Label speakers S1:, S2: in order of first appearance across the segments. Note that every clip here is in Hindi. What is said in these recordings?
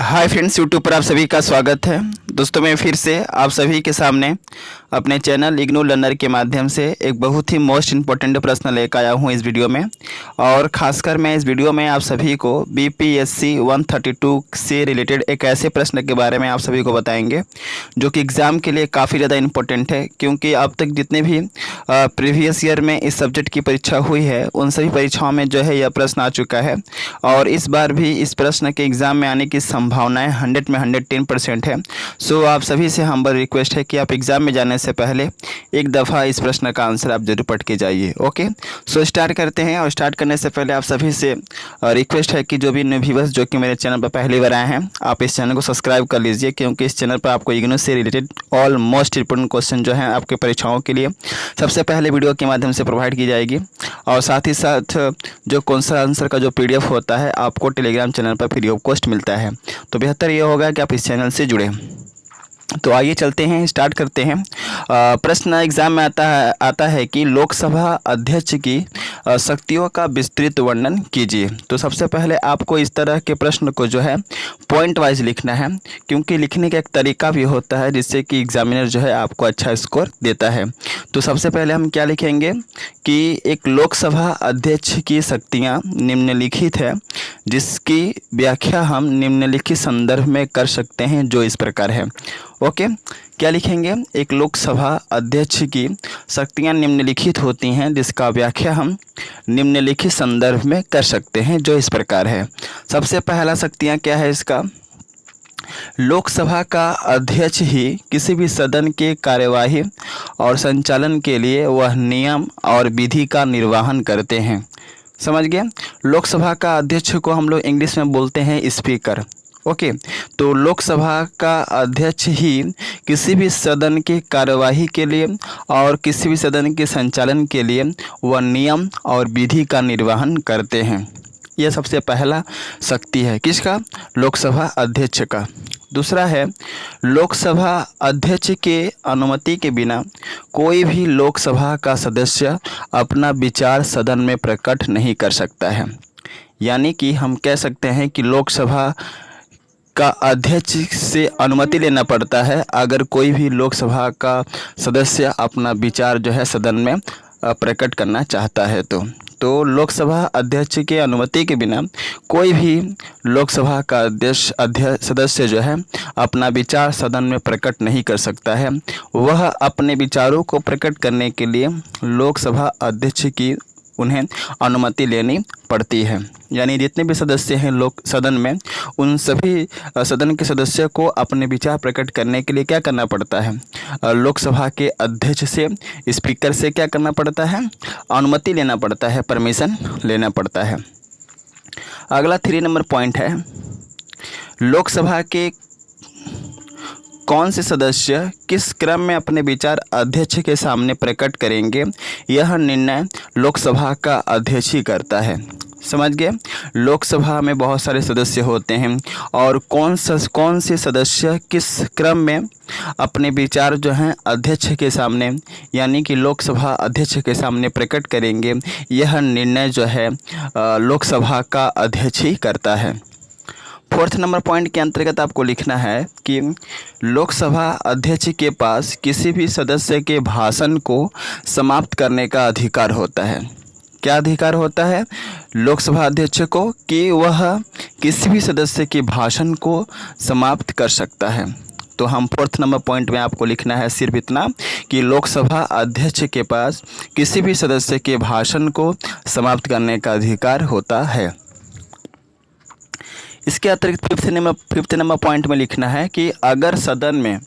S1: हाय फ्रेंड्स, यूट्यूब पर आप सभी का स्वागत है। दोस्तों, मैं फिर से आप सभी के सामने अपने चैनल इग्नू लर्नर के माध्यम से एक बहुत ही मोस्ट इम्पोर्टेंट प्रश्न लेकर आया हूँ इस वीडियो में। और ख़ासकर मैं इस वीडियो में आप सभी को बीपीएससी 132 से रिलेटेड एक ऐसे प्रश्न के बारे में आप सभी को बताएंगे जो कि एग्ज़ाम के लिए काफ़ी ज़्यादा इम्पोर्टेंट है, क्योंकि अब तक जितने भी प्रीवियस ईयर में इस सब्जेक्ट की परीक्षा हुई है उन सभी परीक्षाओं में जो है यह प्रश्न आ चुका है। और इस बार भी इस प्रश्न के एग्ज़ाम में आने की संभावनाएं 100 में 110% है। सो आप सभी से हम्बल रिक्वेस्ट है कि आप एग्ज़ाम में जाने से पहले एक दफ़ा इस प्रश्न का आंसर आप जरूर पढ़ के जाइए। ओके, सो स्टार्ट करते हैं। और स्टार्ट करने से पहले आप सभी से रिक्वेस्ट है कि जो भी न्यू व्यूअर्स जो कि मेरे चैनल पर पहली बार आए हैं, आप इस चैनल को सब्सक्राइब कर लीजिए, क्योंकि इस चैनल पर आपको इग्नू से related all most important question जो हैं आपके परीक्षाओं के लिए सबसे पहले वीडियो के माध्यम से प्रोवाइड की जाएगी। और साथ ही साथ जो क्वेश्चन आंसर का जो PDF होता है आपको टेलीग्राम चैनल पर फ्री ऑफ कॉस्ट मिलता है। तो बेहतर ये होगा कि आप इस चैनल से जुड़ें। तो आइए चलते हैं, स्टार्ट करते हैं। प्रश्न एग्जाम में आता है कि लोकसभा अध्यक्ष की शक्तियों का विस्तृत वर्णन कीजिए। तो सबसे पहले आपको इस तरह के प्रश्न को जो है पॉइंट वाइज लिखना है, क्योंकि लिखने का एक तरीका भी होता है जिससे कि एग्जामिनर जो है आपको अच्छा स्कोर देता है। तो सबसे पहले हम क्या लिखेंगे कि एक लोकसभा अध्यक्ष की शक्तियाँ निम्नलिखित है, जिसकी व्याख्या हम निम्नलिखित संदर्भ में कर सकते हैं, जो इस प्रकार है। ओके, क्या लिखेंगे? एक लोकसभा अध्यक्ष की शक्तियां निम्नलिखित होती हैं, जिसका व्याख्या हम निम्नलिखित संदर्भ में कर सकते हैं, जो इस प्रकार है। सबसे पहला शक्तियां क्या है इसका? लोकसभा का अध्यक्ष ही किसी भी सदन के कार्यवाही और संचालन के लिए वह नियम और विधि का निर्वहन करते हैं। समझ गए? लोकसभा का अध्यक्ष को हम लोग इंग्लिश में बोलते हैं स्पीकर। ओके, तो लोकसभा का अध्यक्ष ही किसी भी सदन की कार्यवाही के लिए और किसी भी सदन के संचालन के लिए वह नियम और विधि का निर्वहन करते हैं। यह सबसे पहला शक्ति है किसका? लोकसभा अध्यक्ष का। दूसरा है, लोकसभा अध्यक्ष के अनुमति के बिना कोई भी लोकसभा का सदस्य अपना विचार सदन में प्रकट नहीं कर सकता है। यानी कि हम कह सकते हैं कि लोकसभा का अध्यक्ष से अनुमति लेना पड़ता है अगर कोई भी लोकसभा का सदस्य अपना विचार जो है सदन में प्रकट करना चाहता है। तो लोकसभा अध्यक्ष के अनुमति के बिना कोई भी लोकसभा का सदस्य जो है अपना विचार सदन में प्रकट नहीं कर सकता है। वह अपने विचारों को प्रकट करने के लिए लोकसभा अध्यक्ष की उन्हें अनुमति लेनी पड़ती है। यानी जितने भी सदस्य हैं लोक सदन में, उन सभी सदन के सदस्य को अपने विचार प्रकट करने के लिए क्या करना पड़ता है? लोकसभा के अध्यक्ष से, स्पीकर से क्या करना पड़ता है? अनुमति लेना पड़ता है, परमिशन लेना पड़ता है। अगला 3 नंबर पॉइंट है, लोकसभा के कौन से सदस्य किस क्रम में अपने विचार अध्यक्ष के सामने प्रकट करेंगे, यह निर्णय लोकसभा का अध्यक्ष ही करता है। समझ गए? लोकसभा में बहुत सारे सदस्य होते हैं और कौन से सदस्य किस क्रम में अपने विचार जो हैं अध्यक्ष के सामने, यानी कि लोकसभा अध्यक्ष के सामने प्रकट करेंगे, यह निर्णय जो है लोकसभा का अध्यक्ष ही करता है। 4th नंबर पॉइंट के अंतर्गत आपको लिखना है कि लोकसभा अध्यक्ष के पास किसी भी सदस्य के भाषण को समाप्त करने का अधिकार होता है। क्या अधिकार होता है लोकसभा अध्यक्ष को? कि वह किसी भी सदस्य के भाषण को समाप्त कर सकता है। तो हम 4th नंबर पॉइंट में आपको लिखना है सिर्फ इतना कि लोकसभा अध्यक्ष के पास किसी भी सदस्य के भाषण को समाप्त करने का अधिकार होता है। इसके अतिरिक्त 5th नंबर पॉइंट में लिखना है कि अगर सदन में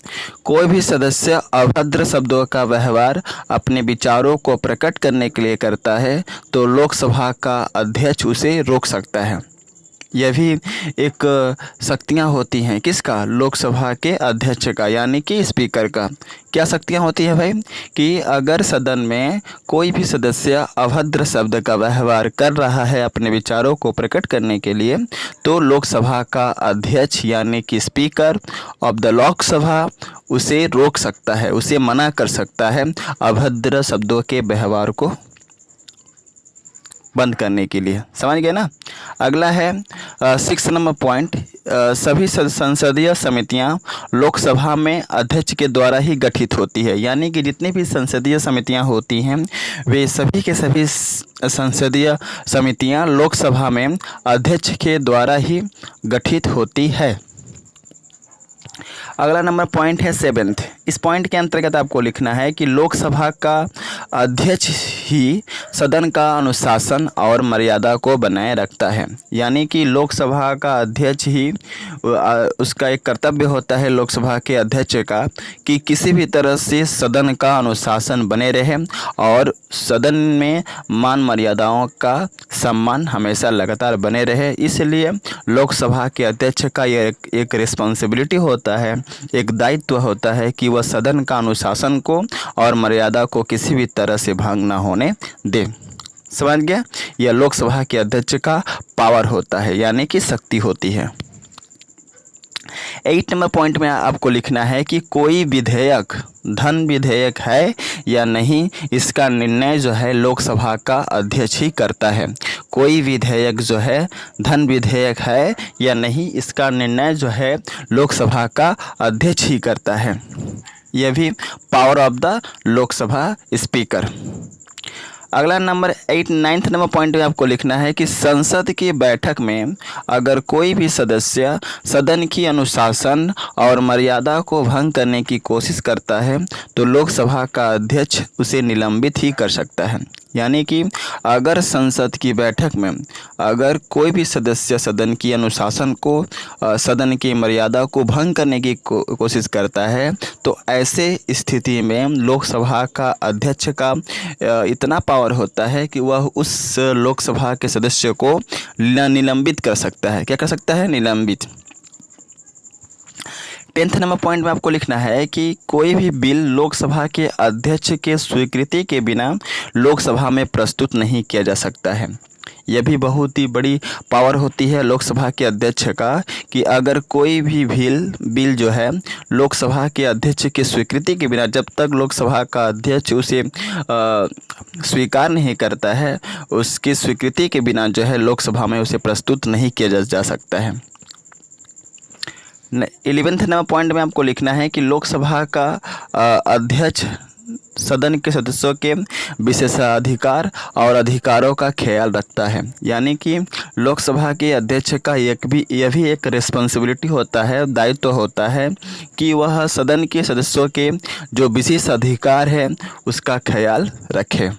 S1: कोई भी सदस्य अभद्र शब्दों का व्यवहार अपने विचारों को प्रकट करने के लिए करता है तो लोकसभा का अध्यक्ष उसे रोक सकता है। यह भी एक शक्तियाँ होती हैं किसका, लोकसभा के अध्यक्ष का यानी कि स्पीकर का। क्या शक्तियाँ होती हैं भाई कि अगर सदन में कोई भी सदस्य अभद्र शब्द का व्यवहार कर रहा है अपने विचारों को प्रकट करने के लिए, तो लोकसभा का अध्यक्ष यानी कि स्पीकर ऑफ द लोकसभा उसे रोक सकता है, उसे मना कर सकता है अभद्र शब्दों के व्यवहार को बंद करने के लिए। समझ गए ना। अगला है 6 नंबर पॉइंट, सभी संसदीय समितियां लोकसभा में अध्यक्ष के द्वारा ही गठित होती है। यानी कि जितनी भी संसदीय समितियां होती हैं वे सभी के सभी संसदीय समितियां लोकसभा में अध्यक्ष के द्वारा ही गठित होती है। अगला नंबर पॉइंट है 7th। इस पॉइंट के अंतर्गत आपको लिखना है कि लोकसभा का अध्यक्ष ही सदन का अनुशासन और मर्यादा को बनाए रखता है। यानी कि लोकसभा का अध्यक्ष ही उसका एक कर्तव्य होता है लोकसभा के अध्यक्ष का कि किसी भी तरह से सदन का अनुशासन बने रहे और सदन में मान मर्यादाओं का सम्मान हमेशा लगातार बने रहे। इसलिए लोकसभा के अध्यक्ष का यह एक रिस्पॉन्सिबिलिटी होता है, एक दायित्व होता है कि वह सदन का अनुशासन को और मर्यादा को किसी भी तरह से भंग ना होने दे। समझ गया। यह लोकसभा के अध्यक्ष का पावर होता है यानी कि शक्ति होती है। 8 नंबर पॉइंट में आपको लिखना है कि कोई विधेयक धन विधेयक है या नहीं, इसका निर्णय जो है लोकसभा का अध्यक्ष ही करता है। कोई विधेयक जो है धन विधेयक है या नहीं, इसका निर्णय जो है लोकसभा का अध्यक्ष ही करता है। यह भी power of the Lok Sabha speaker. अगला नंबर 9th नंबर पॉइंट में आपको लिखना है कि संसद की बैठक में अगर कोई भी सदस्य सदन की अनुशासन और मर्यादा को भंग करने की कोशिश करता है तो लोकसभा का अध्यक्ष उसे निलंबित ही कर सकता है। यानी कि अगर संसद की बैठक में अगर कोई भी सदस्य सदन की अनुशासन को सदन की मर्यादा को भंग करने की कोशिश करता है तो ऐसे स्थिति में लोकसभा का अध्यक्ष का इतना पावर होता है कि वह उस लोकसभा के सदस्य को निलंबित कर सकता है। क्या कर सकता है? निलंबित। 10th नंबर पॉइंट में आपको लिखना है कि कोई भी बिल लोकसभा के अध्यक्ष के स्वीकृति के बिना लोकसभा में प्रस्तुत नहीं किया जा सकता है। यह भी बहुत ही बड़ी पावर होती है लोकसभा के अध्यक्ष का कि अगर कोई भी बिल जो है लोकसभा के अध्यक्ष की स्वीकृति के बिना, जब तक लोकसभा का अध्यक्ष उसे स्वीकार नहीं करता है, उसकी स्वीकृति के बिना जो है लोकसभा में उसे प्रस्तुत नहीं किया जा सकता है। 11th नंबर पॉइंट में आपको लिखना है कि लोकसभा का अध्यक्ष सदन के सदस्यों के विशेषाधिकार और अधिकारों का ख्याल रखता है। यानी कि लोकसभा के अध्यक्ष का यह भी एक रिस्पॉन्सिबिलिटी होता है, दायित्व होता है कि वह सदन के सदस्यों के जो विशेष अधिकार है उसका ख्याल रखे।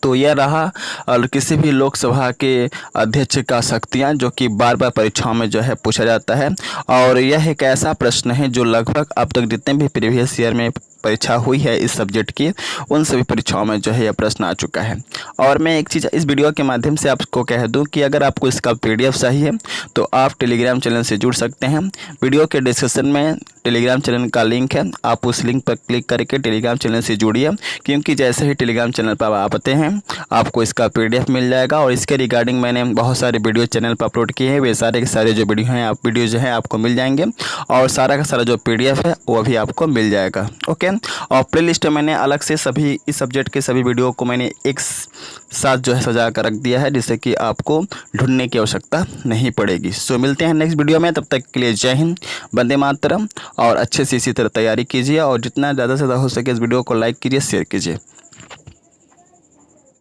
S1: तो यह रहा और किसी भी लोकसभा के अध्यक्ष का शक्तियाँ, जो कि बार बार परीक्षाओं में जो है पूछा जाता है। और यह एक ऐसा प्रश्न है जो लगभग अब तक जितने भी प्रीवियस ईयर में परीक्षा हुई है इस सब्जेक्ट की, उन सभी परीक्षाओं में जो है यह प्रश्न आ चुका है। और मैं एक चीज़ इस वीडियो के माध्यम से आपको कह दूं कि अगर आपको इसका PDF चाहिए तो आप टेलीग्राम चैनल से जुड़ सकते हैं। वीडियो के डिस्क्रिप्शन में टेलीग्राम चैनल का लिंक है, आप उस लिंक पर क्लिक करके टेलीग्राम चैनल से जुड़िए, क्योंकि जैसे ही टेलीग्राम चैनल पर आप आते हैं आपको इसका PDF मिल जाएगा। और इसके रिगार्डिंग मैंने बहुत सारे वीडियो चैनल पर अपलोड किए हैं, वे सारे के सारे जो वीडियो जो है आपको मिल जाएंगे और सारा का सारा जो PDF है वो भी आपको मिल जाएगा। ओके। और प्लेलिस्ट में मैंने अलग से सभी इस सब्जेक्ट के सभी वीडियो को मैंने एक साथ जो है सजा कर रख दिया है, जिससे कि आपको ढूंढने की आवश्यकता नहीं पड़ेगी। सो मिलते हैं नेक्स्ट वीडियो में, तब तक के लिए जय हिंद, वंदे मातरम। और अच्छे से इसी तरह तैयारी कीजिए और जितना ज़्यादा से ज़्यादा हो सके इस वीडियो को लाइक कीजिए, शेयर कीजिए।